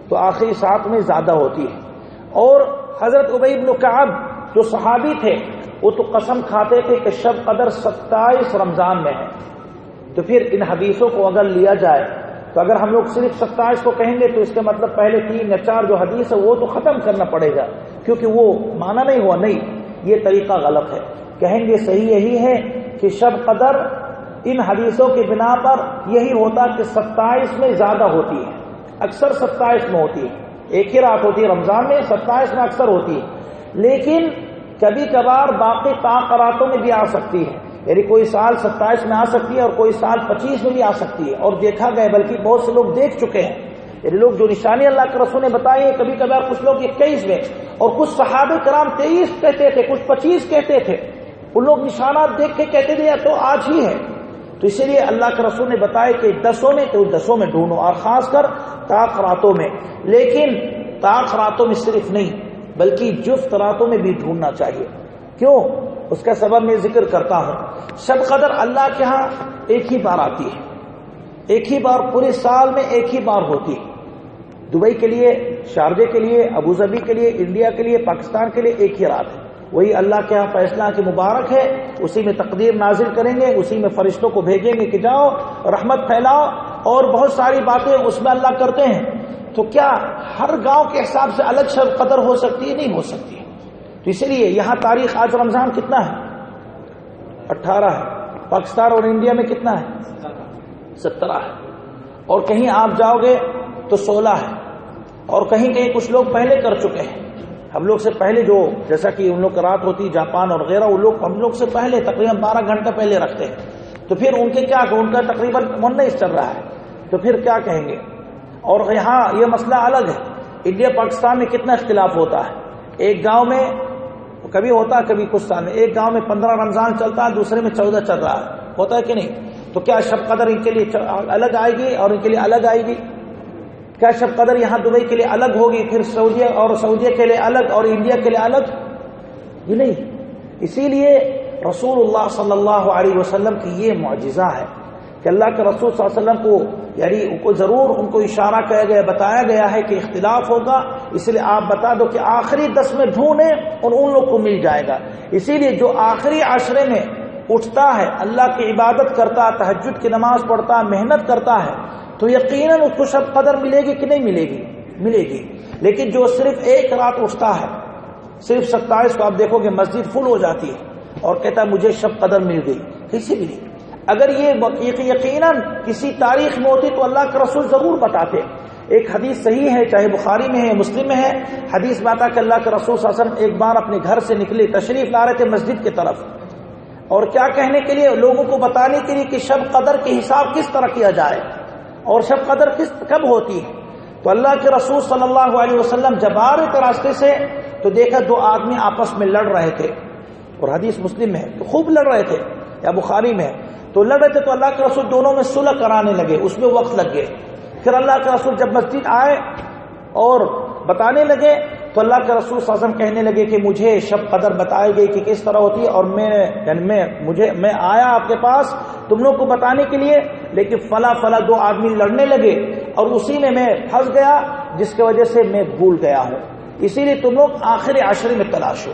تو آخری 7 میں زیادہ ہوتی ہے۔ اور حضرت ابی بن کعب جو صحابی تھے وہ تو قسم کھاتے تھے کہ شب قدر 27 رمضان میں ہے۔ تو پھر ان حدیثوں کو اگر لیا جائے تو اگر ہم لوگ صرف 27 کو کہیں گے تو اس کا مطلب پہلے 3 یا 4 جو حدیث ہے وہ تو ختم کرنا پڑے گا، کیونکہ وہ مانا نہیں ہوا۔ نہیں، یہ طریقہ غلط ہے، کہیں گے صحیح یہی ہے کہ شب قدر ان حدیثوں کی بنا پر یہی ہوتا کہ 27 میں زیادہ ہوتی ہے، اکثر 27 میں ہوتی ہے، ایک ہی رات ہوتی ہے رمضان میں، 27 میں اکثر ہوتی ہے، لیکن کبھی کبھار باقی طاق راتوں میں بھی آ سکتی ہے، یعنی کوئی سال 27 میں آ سکتی ہے اور کوئی سال 25 میں بھی آ سکتی ہے، اور دیکھا گیا بلکہ بہت سے لوگ دیکھ چکے ہیں، یعنی لوگ جو نشانی اللہ کے رسول نے بتائی ہے، کبھی کبھار کچھ لوگ 21 میں اور کچھ صحابہ کرام 23 کہتے تھے، کچھ 25 کہتے تھے، ان لوگ نشانات دیکھ کے کہتے تھے تو آج ہی ہے۔ تو اسی لیے اللہ کے رسول نے بتایا کہ 10 میں تو 10 میں ڈھونڈو، اور خاص کر طاق راتوں میں۔ لیکن طاق راتوں میں صرف نہیں بلکہ جفت راتوں میں بھی ڈھونڈنا چاہیے۔ کیوں؟ اس کا سبب میں ذکر کرتا ہوں۔ شب قدر اللہ کے ہاں ایک ہی بار آتی ہے، ایک ہی بار پورے سال میں ایک ہی بار ہوتی ہے۔ دبئی کے لیے، شارجہ کے لیے، ابوظبی کے لیے، انڈیا کے لیے، پاکستان کے لیے ایک ہی رات ہے۔ وہی اللہ کے ہاں فیصلہ کہ مبارک ہے، اسی میں تقدیر نازل کریں گے، اسی میں فرشتوں کو بھیجیں گے کہ جاؤ رحمت پھیلاؤ، اور بہت ساری باتیں اس میں اللہ کرتے ہیں۔ تو کیا ہر گاؤں کے حساب سے الگ شب قدر ہو سکتی ہے؟ نہیں ہو سکتی ہے۔ تو اس لیے یہاں تاریخ آج رمضان کتنا ہے؟ 18 ہے. پاکستان اور انڈیا میں کتنا ہے؟ 17 ہے. اور کہیں آپ جاؤ گے تو 16 ہے. اور کہیں کچھ لوگ پہلے کر چکے ہیں. ہم لوگ سے پہلے جو جیسا کہ ان لوگ کا رات ہوتی جاپان اور غیرہ، وہ لوگ ہم لوگ سے پہلے تقریباً 12 گھنٹہ پہلے رکھتے ہیں. تو پھر ان کے کیا کہ ان کا تقریباً 19 چل رہا ہے، تو پھر کیا کہیں گے؟ اور یہاں یہ مسئلہ الگ ہے. انڈیا پاکستان میں کتنا اختلاف ہوتا ہے. ایک گاؤں میں کبھی ہوتا ہے، کبھی کچھ سال میں ایک گاؤں میں 15 رمضان چلتا ہے، دوسرے میں 14 چل رہا ہے. ہوتا ہے کہ نہیں؟ تو کیا شب قدر ان کے لیے الگ آئے گی اور ان کے لیے الگ آئے گی؟ کیا شب قدر یہاں دبئی کے لیے الگ ہوگی، پھر سعودیہ کے لیے الگ اور انڈیا کے لیے الگ؟ یہ نہیں. اسی لیے رسول اللہ صلی اللہ علیہ وسلم کی یہ معجزہ ہے کہ اللہ کے رسول صلی اللہ علیہ وسلم کو یعنی ضرور ان کو اشارہ کیا گیا، بتایا گیا ہے کہ اختلاف ہوگا، اس لیے آپ بتا دو کہ آخری 10 میں ڈھونڈیں اور ان لوگ کو مل جائے گا. اسی لیے جو آخری عشرے میں اٹھتا ہے، اللہ کی عبادت کرتا ہے، تہجد کی نماز پڑھتا ہے، محنت کرتا ہے، تو یقیناً اس کو شب قدر ملے گی کہ نہیں ملے گی؟ ملے گی. لیکن جو صرف ایک رات اٹھتا ہے، صرف 27 کو آپ دیکھو گے مسجد فل ہو جاتی ہے اور کہتا ہے مجھے شب قدر مل گئی. کیسے ملی؟ اگر یہ یقیناً کسی تاریخ میں ہوتی تو اللہ کے رسول ضرور بتاتے. ایک حدیث صحیح ہے، چاہے بخاری میں ہے مسلم میں ہے، حدیث میں آتا کہ اللہ کے رسول صلی اللہ علیہ وسلم ایک بار اپنے گھر سے نکلے، تشریف لا رہے تھے مسجد کی طرف، اور کیا کہنے کے لیے؟ لوگوں کو بتانے کے لیے کہ شب قدر کے حساب کس طرح کیا جائے اور شب قدر کب ہوتی ہے. تو اللہ کے رسول صلی اللہ علیہ وسلم جب آ رہے تھے راستے سے تو دیکھا 2 آدمی آپس میں لڑ رہے تھے، اور حدیث مسلم میں ہے تو خوب لڑ رہے تھے یا بخاری میں ہے. تو لڑ رہے تھے تو اللہ کے رسول دونوں میں صلح کرانے لگے، اس میں وقت لگ گئے. پھر اللہ کے رسول جب مسجد آئے اور بتانے لگے تو اللہ کے رسول صلی اللہ علیہ وسلم کہنے لگے کہ مجھے شب قدر بتائی گئی کہ کس طرح ہوتی ہے، اور میں آیا آپ کے پاس تم لوگ کو بتانے کے لیے، لیکن فلاں 2 آدمی لڑنے لگے اور اسی میں پھنس گیا، جس کی وجہ سے میں بھول گیا ہوں. اسی لیے تم لوگ آخری عشرے میں تلاش ہو.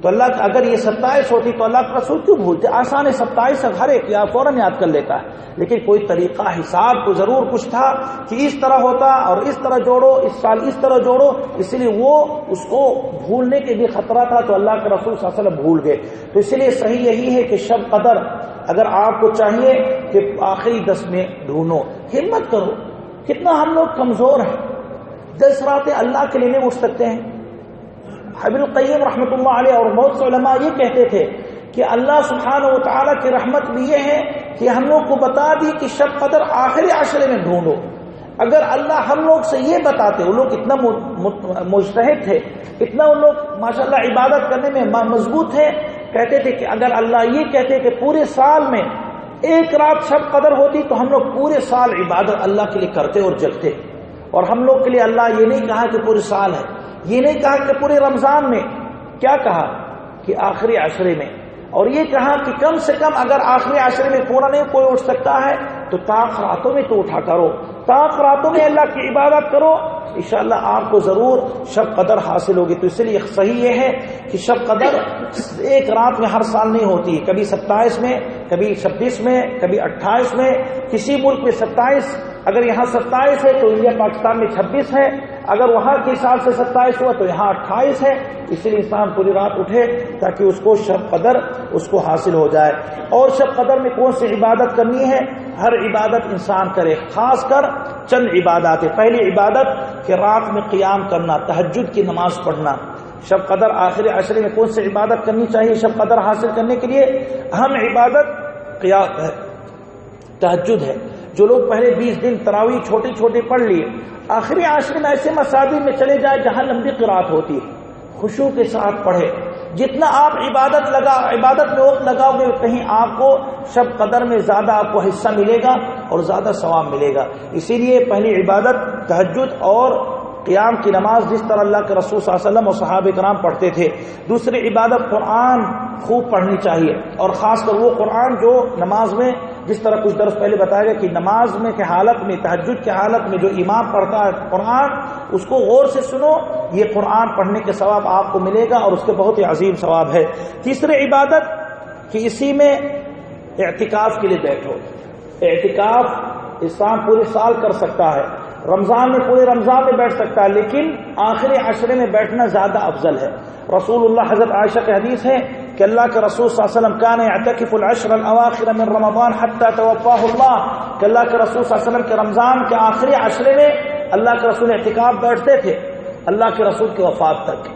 تو اللہ اگر یہ 27 ہوتی تو اللہ کے رسول کیوں بھولتے؟ آسان ہے، 27 ہر ایک یا فوراً یاد کر لیتا ہے. لیکن کوئی طریقہ حساب کو ضرور کچھ تھا کہ اس طرح ہوتا اور اس طرح جوڑو، اس سال اس طرح جوڑو، اس لیے وہ اس کو بھولنے کے بھی خطرہ تھا تو اللہ کے رسول صلی اللہ علیہ وسلم بھول گئے. تو اس لیے صحیح یہی ہے کہ شب قدر اگر آپ کو چاہیے کہ آخری 10 میں ڈھونڈو، ہمت کرو. کتنا ہم لوگ کمزور ہیں، 10 راتیں اللہ کے لیے نہیں اٹھ سکتے ہیں. ابن القیم رحمۃ اللہ علیہ اور بہت سے علماء یہ کہتے تھے کہ اللہ سبحانہ و تعالیٰ کی رحمت بھی یہ ہے کہ ہم لوگ کو بتا دی کہ شب قدر آخری عشرے میں ڈھونڈو. اگر اللہ ہم لوگ سے یہ بتاتے، وہ لوگ اتنا مجتہد تھے، اتنا ان لوگ ماشاءاللہ عبادت کرنے میں مضبوط تھے، کہتے تھے کہ اگر اللہ یہ کہتے کہ پورے سال میں ایک رات شب قدر ہوتی تو ہم لوگ پورے سال عبادت اللہ کے لیے کرتے اور جگتے. اور ہم لوگ کے لیے اللہ یہ نہیں کہا کہ پورے سال ہے، یہ نہیں کہا کہ پورے رمضان میں، کیا کہا کہ آخری عشرے میں. اور یہ کہا کہ کم سے کم اگر آخری عشرے میں پورا نہیں کوئی اٹھ سکتا ہے تو طاق راتوں میں تو اٹھا کرو، طاق راتوں میں اللہ کی عبادت کرو، انشاءاللہ آپ کو ضرور شب قدر حاصل ہوگی. تو اس لیے صحیح یہ ہے کہ شب قدر ایک رات میں ہر سال نہیں ہوتی، کبھی 27 میں، کبھی 26 میں، کبھی 28 میں. کسی ملک میں 27، اگر یہاں 27 ہے تو انڈیا پاکستان میں 26 ہے، اگر وہاں کے حساب سے 27 ہوا تو یہاں 28 ہے. اس لیے انسان پوری رات اٹھے تاکہ اس کو شب قدر اس کو حاصل ہو جائے. اور شب قدر میں کون سی عبادت کرنی ہے؟ ہر عبادت انسان کرے، خاص کر چند عبادات. پہلی عبادت کہ رات میں قیام کرنا، تہجد کی نماز پڑھنا. شب قدر آخری عشرے میں کون سی عبادت کرنی چاہیے شب قدر حاصل کرنے کے لیے؟ اہم عبادت قیام ہے، تہجد ہے. جو لوگ پہلے 20 دن تراویح چھوٹی چھوٹی پڑھ لیے، آخری عشرے میں ایسے مساجد میں چلے جائے جہاں لمبی قرات ہوتی ہے، خشوع کے ساتھ پڑھے. جتنا آپ عبادت میں وقت لگاؤ گے کہیں آپ کو شب قدر میں زیادہ آپ کو حصہ ملے گا اور زیادہ ثواب ملے گا. اسی لیے پہلی عبادت تہجد اور قیام کی نماز، جس طرح اللہ کے رسول صلی اللہ علیہ وسلم اور صحابہ کرام پڑھتے تھے. دوسری عبادت قرآن خوب پڑھنی چاہیے، اور خاص کر وہ قرآن جو نماز میں، جس طرح کچھ درس پہلے بتایا گیا کہ نماز میں کے حالت میں، تہجد کے حالت میں جو امام پڑھتا ہے قرآن، اس کو غور سے سنو، یہ قرآن پڑھنے کے ثواب آپ کو ملے گا اور اس کے بہت ہی عظیم ثواب ہے. تیسری عبادت کہ اسی میں اعتکاف کے لیے بیٹھو. اعتکاف انسان پورے سال کر سکتا ہے، رمضان میں پورے رمضان میں بیٹھ سکتا ہے، لیکن آخری عشرے میں بیٹھنا زیادہ افضل ہے. رسول اللہ حضرت عائشہ کی حدیث ہے کہ اللہ کے رسول صلی اللہ علیہ وسلم کان یعتکف العشر الاواخر من رمضان حتی توفاہ اللہ، کہ اللہ کے رسول صلی اللہ علیہ وسلم کے رمضان کے آخری عشرے میں اللہ کے رسول اعتکاف بیٹھتے تھے اللہ کے رسول کی وفات تک۔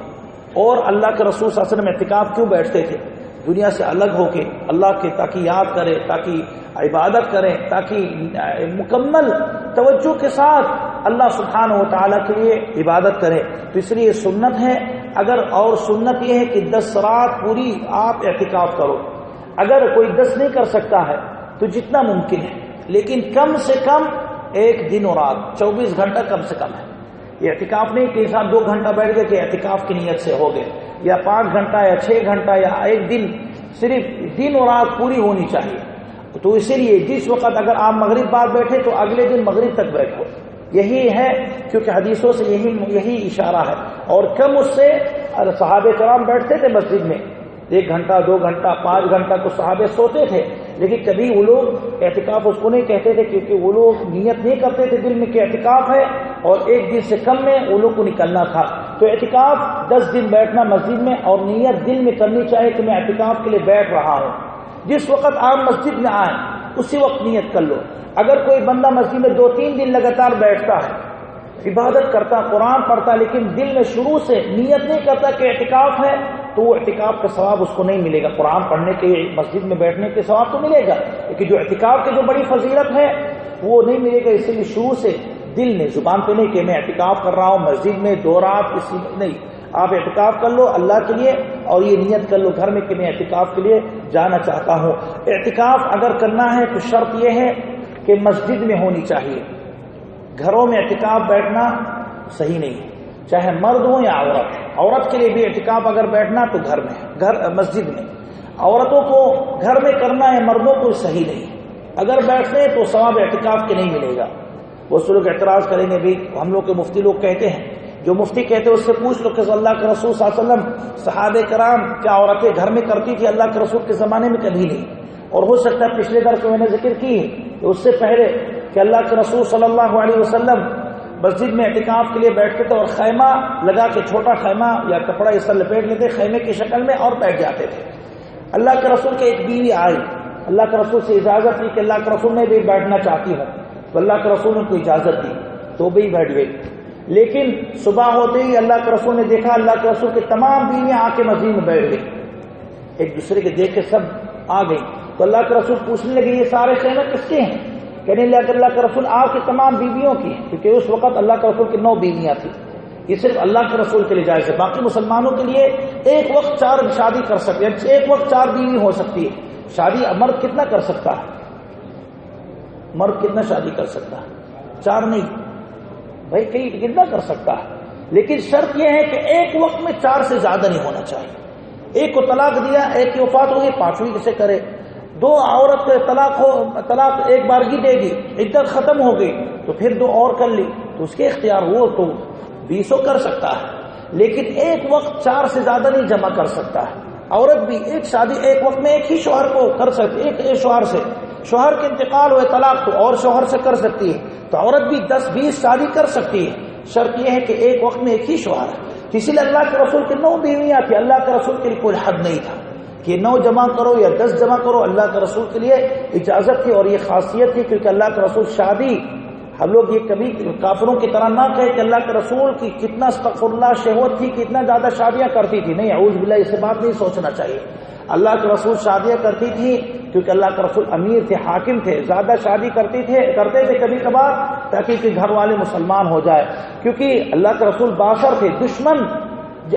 اور اللہ کے رسول صلی اللہ علیہ وسلم اعتکاف کیوں بیٹھتے تھے؟ دنیا سے الگ ہو کے اللہ کے، تاکہ یاد کرے، تاکہ عبادت کریں، تاکہ مکمل توجہ کے ساتھ اللہ سبحانہ و تعالیٰ کے لیے عبادت کریں۔ تو اس لیے سنت ہے، اگر اور سنت یہ ہے کہ 10 رات پوری آپ اعتکاف کرو۔ اگر کوئی 10 نہیں کر سکتا ہے تو جتنا ممکن ہے، لیکن کم سے کم 1 دن اور رات 24 گھنٹہ کم سے کم ہے۔ یہ اعتکاف نہیں کہ انسان 2 گھنٹہ بیٹھ گئے کہ اعتکاف کی نیت سے ہو گئے، یا 5 گھنٹہ یا 6 گھنٹہ یا 1 دن، صرف دن اور رات پوری ہونی چاہیے۔ تو اسی لیے جس وقت اگر آپ مغرب بعد بیٹھے تو اگلے دن مغرب تک بیٹھو، یہی ہے، کیونکہ حدیثوں سے یہی اشارہ ہے۔ اور کم اس سے صحابہ کرام بیٹھتے تھے مسجد میں 1 گھنٹہ 2 گھنٹہ 5 گھنٹہ، کو صحابہ سوتے تھے، لیکن کبھی وہ لوگ اعتکاف اس کو نہیں کہتے تھے، کیونکہ وہ لوگ نیت نہیں کرتے تھے دل میں کہ اعتکاف ہے، اور 1 دن سے کم میں وہ لوگ کو نکلنا تھا۔ تو اعتکاف 10 دن بیٹھنا مسجد میں، اور نیت دل میں کرنی چاہیے کہ میں اعتکاف کے لیے بیٹھ رہا ہوں۔ جس وقت آپ مسجد میں آئیں اسی وقت نیت کر لو۔ اگر کوئی بندہ مسجد میں 2-3 دن لگاتار بیٹھتا ہے، عبادت کرتا، قرآن پڑھتا، لیکن دل میں شروع سے نیت نہیں کرتا کہ اعتکاف ہے، تو وہ اعتکاف کا ثواب اس کو نہیں ملے گا۔ قرآن پڑھنے کے، مسجد میں بیٹھنے کے ثواب تو ملے گا، لیکن جو اعتکاف کی جو بڑی فضیلت ہے وہ نہیں ملے گا۔ اسی لیے شروع سے دل میں، زبان پہ نہیں کہ میں اعتکاف کر رہا ہوں مسجد میں 2 رات، اسی نہیں، آپ اعتکاف کر لو اللہ کے لیے، اور یہ نیت کر لو گھر میں کہ میں اعتکاف کے لیے جانا چاہتا ہوں۔ اعتکاف اگر کرنا ہے تو شرط یہ ہے کہ مسجد میں ہونی چاہیے۔ گھروں میں اعتکاف بیٹھنا صحیح نہیں، چاہے مرد ہو یا عورت۔ عورت کے لیے بھی اعتکاف اگر بیٹھنا تو گھر میں، مسجد میں۔ عورتوں کو گھر میں کرنا ہے، مردوں کو صحیح نہیں۔ اگر بیٹھتے ہیں تو ثواب اعتکاف کے نہیں ملے گا۔ وہ لوگ اعتراض کریں گے، بھی ہم لوگ کے مفتی لوگ کہتے ہیں، جو مفتی کہتے ہیں اس سے پوچھ لو کہ اللہ کے رسول صلی اللہ علیہ وسلم، صحابہ کرام کیا عورتیں گھر میں کرتی تھی؟ اللہ کے رسول کے زمانے میں کبھی نہیں۔ اور ہو سکتا ہے پچھلے درس میں نے ذکر کی کہ اس سے پہلے کہ اللہ کے رسول صلی اللہ علیہ وسلم مسجد میں اعتکاف کے لیے بیٹھتے تھے، اور خیمہ لگا کے، چھوٹا خیمہ یا کپڑا اس طرح لپیٹ لیتے خیمے کی شکل میں، اور بیٹھ جاتے تھے۔ اللہ کے رسول کے ایک بیوی آئی، اللہ کے رسول سے اجازت لی کہ اللہ کے رسول میں بھی بیٹھنا چاہتی ہوں، تو اللہ کے رسول نے کو اجازت دی تو بھی بیٹھ گئی۔ لیکن صبح ہوتے ہی اللہ کے رسول نے دیکھا اللہ کے رسول کی تمام بیویاں آ کے مسجد میں بیٹھ گئی، ایک دوسرے کے دیکھ کے سب آ گئی، تو اللہ کے رسول پوچھنے لگے یہ سارے خیمے کس کے ہیں؟ کہنے لگا کہ اللہ کے رسول آپ کی تمام بیویوں کی ہیں، کیونکہ اس وقت اللہ کے رسول کی 9 بیویاں تھیں۔ یہ صرف اللہ کے رسول کے لیے جائز ہے، باقی مسلمانوں کے لیے ایک وقت 4 شادی کر سکتے ہیں، ایک وقت 4 بیوی ہو سکتی ہے۔ شادی مرد کتنا کر سکتا ہے؟ مرد کتنا شادی کر سکتا ہے؟ 4 نہیں بھائی، کئی کتنا کر سکتا ہے، لیکن شرط یہ ہے کہ ایک وقت میں 4 سے زیادہ نہیں ہونا چاہیے۔ ایک کو طلاق دیا، ایک کی وفات ہوگی، 5ویں کسے کرے؟ 2 عورت کو طلاق ایک بارگی دے گی، عدت ختم ہو گئی تو پھر 2 اور کر لی تو اس کے اختیار، وہ تو 20 کر سکتا ہے، لیکن ایک وقت 4 سے زیادہ نہیں جمع کر سکتا ہے۔ عورت بھی ایک شادی ایک وقت میں ایک ہی شوہر کو کر سکتی ہے، ایک شوہر سے، شوہر کے انتقال ہوئے طلاق تو اور شوہر سے کر سکتی ہے، تو عورت بھی 10-20 شادی کر سکتی ہے۔ شرط یہ ہے کہ ایک وقت میں ایک ہی شوہر ہے۔ اسی لیے اللہ کے رسول کی 9 بیویاں تھیں، اللہ کے رسول کے لیے کوئی حد نہیں تھا کہ 9 جمع کرو یا 10 جمع کرو، اللہ کے رسول کے لیے اجازت تھی، اور یہ خاصیت تھی، کیونکہ اللہ کے رسول شادی، ہم لوگ یہ کبھی کافروں کی طرح نہ کہے کہ اللہ کے رسول کی کتنا استغفر اللہ شہوت تھی، کتنا زیادہ شادیاں کرتی تھی، نہیں، اعوذ باللہ، اس بات نہیں سوچنا چاہیے۔ اللہ کے رسول شادیاں کرتی تھی کیونکہ اللہ کے رسول امیر تھے، حاکم تھے، زیادہ شادی کرتے تھے کبھی کبھار، تاکہ کہ گھر والے مسلمان ہو جائے، کیونکہ اللہ کے رسول باشر تھے، دشمن،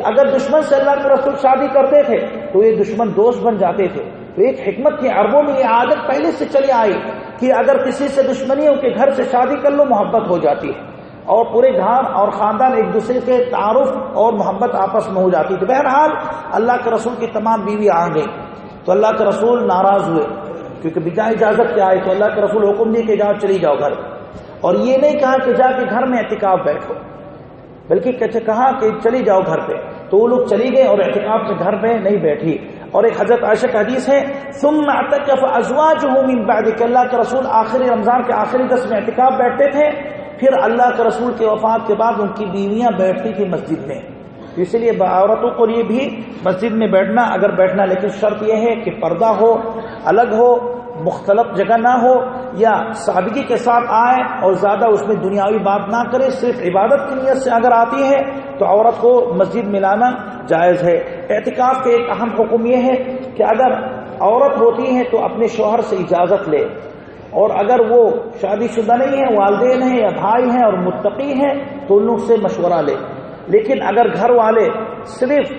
اگر دشمن سے اللہ کے رسول شادی کرتے تھے تو یہ دشمن دوست بن جاتے تھے۔ تو ایک حکمت تھی، عربوں میں یہ عادت پہلے سے چلی آئی کہ اگر کسی سے دشمنی ہو کے گھر سے شادی کر لو، محبت ہو جاتی ہے، اور پورے گھر اور خاندان ایک دوسرے کے تعارف اور محبت آپس میں ہو جاتی تھی۔ بہرحال اللہ کے رسول کی تمام بیوی آ گئی تو اللہ کے رسول ناراض ہوئے، کیونکہ بجا اجازت کے آئے، تو اللہ کے رسول حکم دی کہ جاؤ چلی جاؤ گھر، اور یہ نہیں کہا کہ جا کے گھر میں اعتکاف بیٹھو، بلکہ کہا کہ چلی جاؤ گھر پہ، تو وہ لوگ چلی گئے اور اعتکاف میں گھر پہ نہیں بیٹھی۔ اور ایک حضرت عائشہ کا حدیث ہے، ثم اعتکف ازواجه من بعد، کہ اللہ کے رسول آخری رمضان کے آخری 10 میں اعتکاف بیٹھتے تھے، پھر اللہ کے رسول کے وفات کے بعد ان کی بیویاں بیٹھتی تھی مسجد میں، تو اس لیے عورتوں کو لیے بھی مسجد میں بیٹھنا اگر بیٹھنا، لیکن شرط یہ ہے کہ پردہ ہو، الگ ہو، مختلف جگہ نہ ہو، یا سادگی کے ساتھ آئے اور زیادہ اس میں دنیاوی بات نہ کرے، صرف عبادت کی نیت سے اگر آتی ہے تو عورت کو مسجد میں لانا جائز ہے۔ اعتکاف کے ایک اہم حکم یہ ہے کہ اگر عورت ہوتی ہے تو اپنے شوہر سے اجازت لے، اور اگر وہ شادی شدہ نہیں ہے، والدین ہیں یا بھائی ہیں اور متقی ہیں تو ان لوگ سے مشورہ لے۔ لیکن اگر گھر والے صرف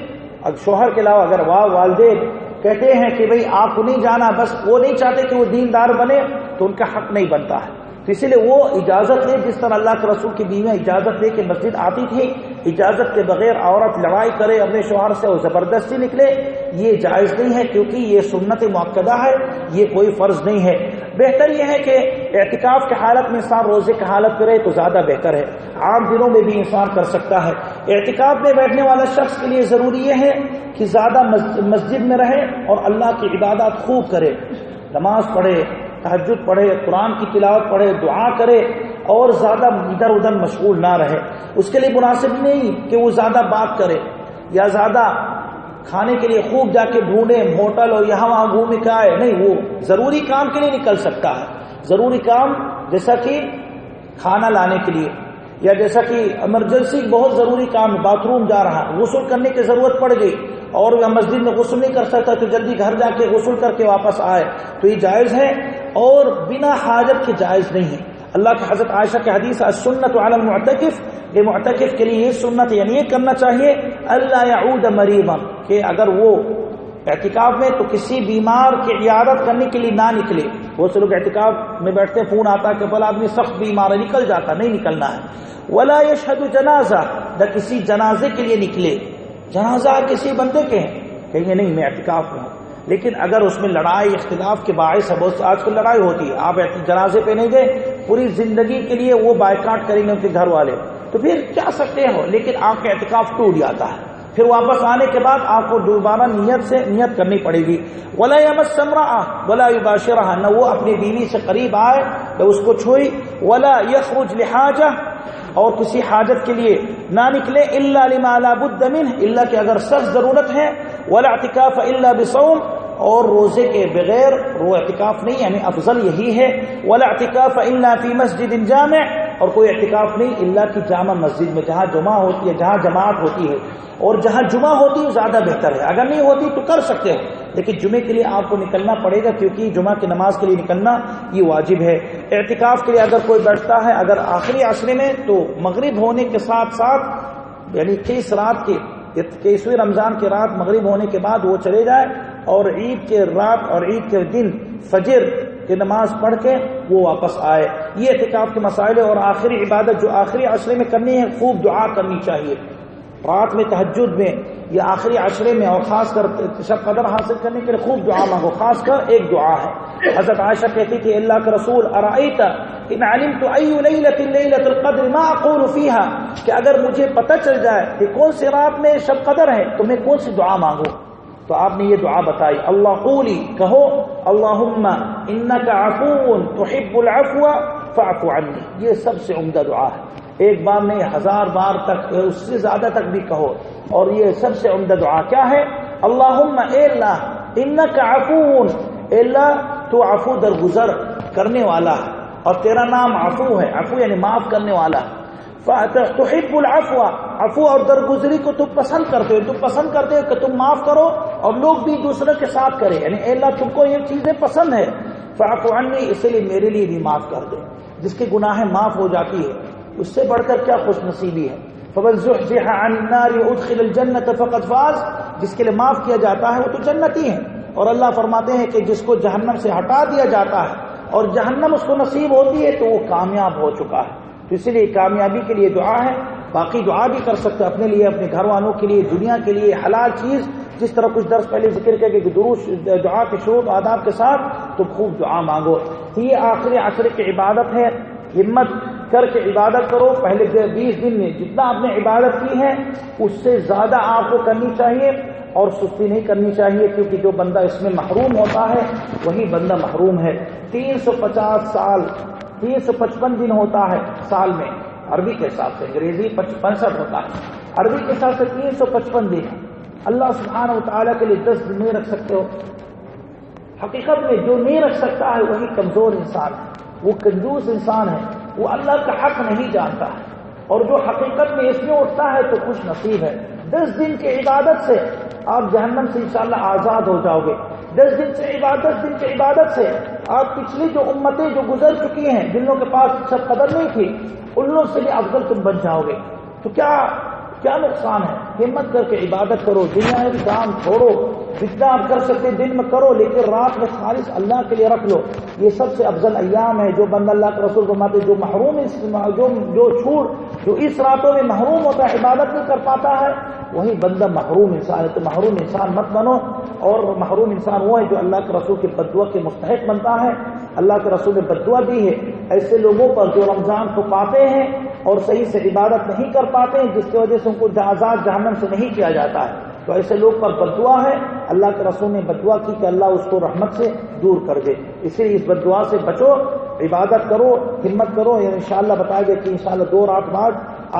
شوہر کے علاوہ اگر والدین کہتے ہیں کہ بھئی آپ کو نہیں جانا، بس وہ نہیں چاہتے کہ وہ دیندار بنے، تو ان کا حق نہیں بنتا ہے۔ تو اسی لیے وہ اجازت لے، جس طرح اللہ کے رسول کی بیویاں اجازت لے کے مسجد آتی تھی، اجازت کے بغیر عورت لڑائی کرے اپنے شوہر سے اور زبردستی نکلے، یہ جائز نہیں ہے، کیونکہ یہ سنت مؤکدہ ہے، یہ کوئی فرض نہیں ہے۔ بہتر یہ ہے کہ اعتکاف کی حالت میں انسان روزے کی حالت کرے تو زیادہ بہتر ہے، عام دنوں میں بھی انسان کر سکتا ہے۔ اعتکاف میں بیٹھنے والا شخص کے لیے ضروری یہ ہے کہ زیادہ مسجد میں رہے اور اللہ کی عبادات خوب کرے، نماز پڑھے، تہجد پڑھے، قرآن کی تلاوت پڑھے، دعا کرے، اور زیادہ ادھر ادھر مشغول نہ رہے۔ اس کے لیے مناسب نہیں کہ وہ زیادہ بات کرے یا زیادہ کھانے کے لیے خوب جا کے ڈھونڈے ہوٹل اور یہاں وہاں گھوم کے آئے، نہیں، وہ ضروری کام کے لیے نکل سکتا ہے۔ ضروری کام جیسا کہ کھانا لانے کے لیے، یا جیسا کہ ایمرجنسی بہت ضروری کام، باتھ روم جا رہا، غسل کرنے کی ضرورت پڑ گئی اور مسجد میں غسل نہیں کر سکتا تو جلدی گھر جا کے غسل کر کے واپس آئے تو یہ جائز ہے، اور بنا حاجت کے جائز نہیں ہے۔ اللہ کی حضرت عائشہ کی حدیث السنت علی المعتکف، کہ معتکف کے لیے یہ سنت یعنی یہ کرنا چاہیے اللہ یعود مریضا، کہ اگر وہ اعتکاف میں تو کسی بیمار کی عیادت کرنے کے لیے نہ نکلے۔ بہت سے لوگ اعتکاف میں بیٹھتے فون آتا کہ فلاں آدمی سخت بیمار ہے، نکل جاتا، نہیں نکلنا ہے۔ ولا یشہد جنازہ، نہ کسی جنازے کے لیے نکلے، جنازہ کسی بندے کے ہیں، کہیں گے نہیں میں اعتکاف میں ہوں، لیکن اگر اس میں لڑائی اختلاف کے باعث بہت آج کل لڑائی ہوتی ہے، آپ جنازے پہ نہیں گئے، پوری زندگی کے لیے وہ بائیکاٹ کریں گے ان کے گھر والے، تو پھر کیا سکتے ہو، لیکن آپ کا اعتکاف ٹوٹ جاتا ہے، پھر واپس آنے کے بعد آپ کو دوبارہ نیت کرنی پڑے گی۔ ولا یمس امرأة ولا یباشرها، نہ وہ اپنی بیوی سے قریب آئے نہ اس کو چھوئی، ولا یخرج لحاجہ، اور کسی حاجت کے لیے نہ نکلے، الا لما لا بد منه، الا کہ اگر سخت ضرورت ہے، ولا اعتکاف الا بصوم، اور روزے کے بغیر وہ اعتکاف نہیں، یعنی افضل یہی ہے، ولا اعتکاف الا فی مسجد جامع، اور کوئی اعتکاف نہیں الا کی جامع مسجد میں، جہاں جمعہ ہوتی ہے، جہاں جماعت ہوتی ہے، اور جہاں جمعہ ہوتی ہے زیادہ بہتر ہے، اگر نہیں ہوتی تو کر سکتے ہو، لیکن جمعے کے لیے آپ کو نکلنا پڑے گا، کیونکہ جمعہ کی نماز کے لیے نکلنا یہ واجب ہے۔ اعتکاف کے لیے اگر کوئی بیٹھتا ہے اگر آخری عشرے میں، تو مغرب ہونے کے ساتھ ساتھ، یعنی 21ویں رمضان کی رات مغرب ہونے کے بعد وہ چلے جائے، اور عید کے رات اور عید کے دن فجر کی نماز پڑھ کے وہ واپس آئے۔ یہ اعتکاف کے مسائل ہے۔ اور آخری عبادت جو آخری عشرے میں کرنی ہے، خوب دعا کرنی چاہیے، رات میں تہجد میں یا آخری عشرے میں، اور خاص کر شب قدر حاصل کرنے کے لیے خوب دعا مانگو۔ خاص کر ایک دعا ہے، حضرت عائشہ کہتی تھی اللہ کے رسول ارأیت ان علمت ای لیلۃ لیلۃ القدر ما اقول فیہا، کہ اگر مجھے پتہ چل جائے کہ کون سی رات میں شب قدر ہے تو میں کون سی دعا مانگوں، تو آپ نے یہ دعا بتائی، اللہ قولی، کہو اللہم انک عفو تحب العفو فاعف عنی، یہ سب سے عمدہ دعا ہے، ایک بار نہیں 1000 بار تک، اس سے زیادہ تک بھی کہو، اور یہ سب سے عمدہ دعا کیا ہے، اللہم اے اللہ انک عفو، اے اللہ تو عفو درگزر کرنے والا ہے، اور تیرا نام عفو ہے، عفو یعنی معاف کرنے والا، تحب العفو، عفو اور درگزری کو تم پسند کرتے ہو، تم پسند کرتے ہو کہ تم معاف کرو اور لوگ بھی دوسرے کے ساتھ کرے، یعنی اے اللہ تم کو یہ چیزیں پسند ہے، فاعف عنی، اس لیے میرے لیے بھی معاف کر دے، جس کی گناہیں معاف ہو جاتی ہے اس سے بڑھ کر کیا خوش نصیبی ہے، فمن زحزح عن النار وادخل الجنة فقد فاز، جس کے لیے معاف کیا جاتا ہے وہ تو جنتی ہے، اور اللہ فرماتے ہیں کہ جس کو جہنم سے ہٹا دیا جاتا ہے اور جہنم اس کو نصیب ہوتی ہے تو وہ کامیاب ہو چکا ہے۔ تو اسی لیے کامیابی کے لیے دعا ہے، باقی دعا بھی کر سکتے اپنے لیے، اپنے گھر والوں کے لیے، دنیا کے لیے، حلال چیز، جس طرح کچھ درس پہلے ذکر کیا کہ دعا کے شروط آداب کے ساتھ تو خوب دعا مانگو۔ یہ آخری عشرے کی عبادت ہے، ہمت کر کے عبادت کرو، پہلے 20 دن میں جتنا آپ نے عبادت کی ہے اس سے زیادہ آپ کو کرنی چاہیے، اور سستی نہیں کرنی چاہیے، کیونکہ جو بندہ اس میں محروم ہوتا ہے وہی بندہ محروم ہے۔ 355 دن ہوتا ہے سال میں، عربی کے حساب سے، انگریزی 65 ہوتا ہے۔ عربی کے حساب سے 355 دن. اللہ سبحانہ و تعالیٰ کے لیے 10 دن نہیں رکھ سکتے ہو. حقیقت میں جو نہیں رکھ سکتا ہے وہی کمزور انسان ہے, وہ کنجوس انسان ہے, وہ اللہ کا حق نہیں جانتا ہے, اور جو حقیقت میں اس میں اٹھتا ہے تو خوش نصیب ہے. 10 دن کی عبادت سے آپ جہنم سے انشاءاللہ آزاد ہو جاؤ گے. 10 دن کی عبادت سے آپ پچھلی جو امتیں جو گزر چکی ہیں, جن لوگوں کے پاس سب قدر نہیں تھی, ان لوگ سے بھی افضل تم بن جاؤ گے. تو کیا نقصان ہے؟ ہمت کر کے عبادت کرو, دنیا میں کام چھوڑو, جتنا آپ کر سکتے دن میں کرو, لیکن رات میں خالص اللہ کے لیے رکھ لو. یہ سب سے افضل ایام ہے. جو بندہ اللہ کے رسول فرماتے جو محروم جو اس راتوں میں محروم ہوتا ہے, عبادت نہیں کر پاتا ہے, وہی بندہ محروم انسان ہے. تو محروم انسان مت بنو, اور محروم انسان وہ ہے جو اللہ کے رسول کے بددعا کے مستحق بنتا ہے. اللہ کے رسول نے بددعا دی ہے ایسے لوگوں پر جو رمضان کو پاتے ہیں اور صحیح سے عبادت نہیں کر پاتے ہیں, جس کی وجہ سے ان کو آزاد جہنم سے نہیں کیا جاتا ہے. تو ایسے لوگ پر بددعا ہے. اللہ کے رسول نے بددعا کی کہ اللہ اس کو رحمت سے دور کر دے. اسی لیے اس بددعا سے بچو, عبادت کرو, ہمت کرو. یعنی انشاءاللہ بتایا گیا کہ انشاءاللہ 2 رات بعد,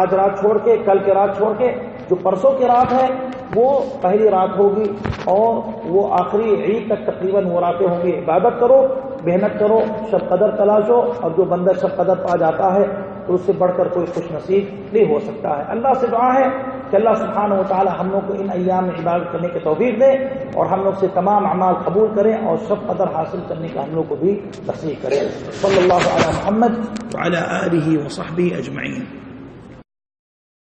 آج رات چھوڑ کے کل کے رات چھوڑ کے جو پرسوں کی رات ہے وہ پہلی رات ہوگی, اور وہ آخری عید تک تقریباً وہ راتیں ہوں گی. عبادت کرو, محنت کرو, شب قدر تلاشو, اور جو بندہ شب قدر پا جاتا ہے تو اس سے بڑھ کر کوئی خوش نصیب نہیں ہو سکتا ہے. اللہ سے دعا ہے کہ اللہ سبحانہ و تعالی ہم لوگ کو ان ایام میں عبادت کرنے کی توفیق دے, اور ہم لوگ سے تمام اعمال قبول کریں, اور شب قدر حاصل کرنے کا ہم لوگ کو بھی نصیب کرے. صلی اللہ علی محمد وعلی آلہ وصحبہ اجمعین.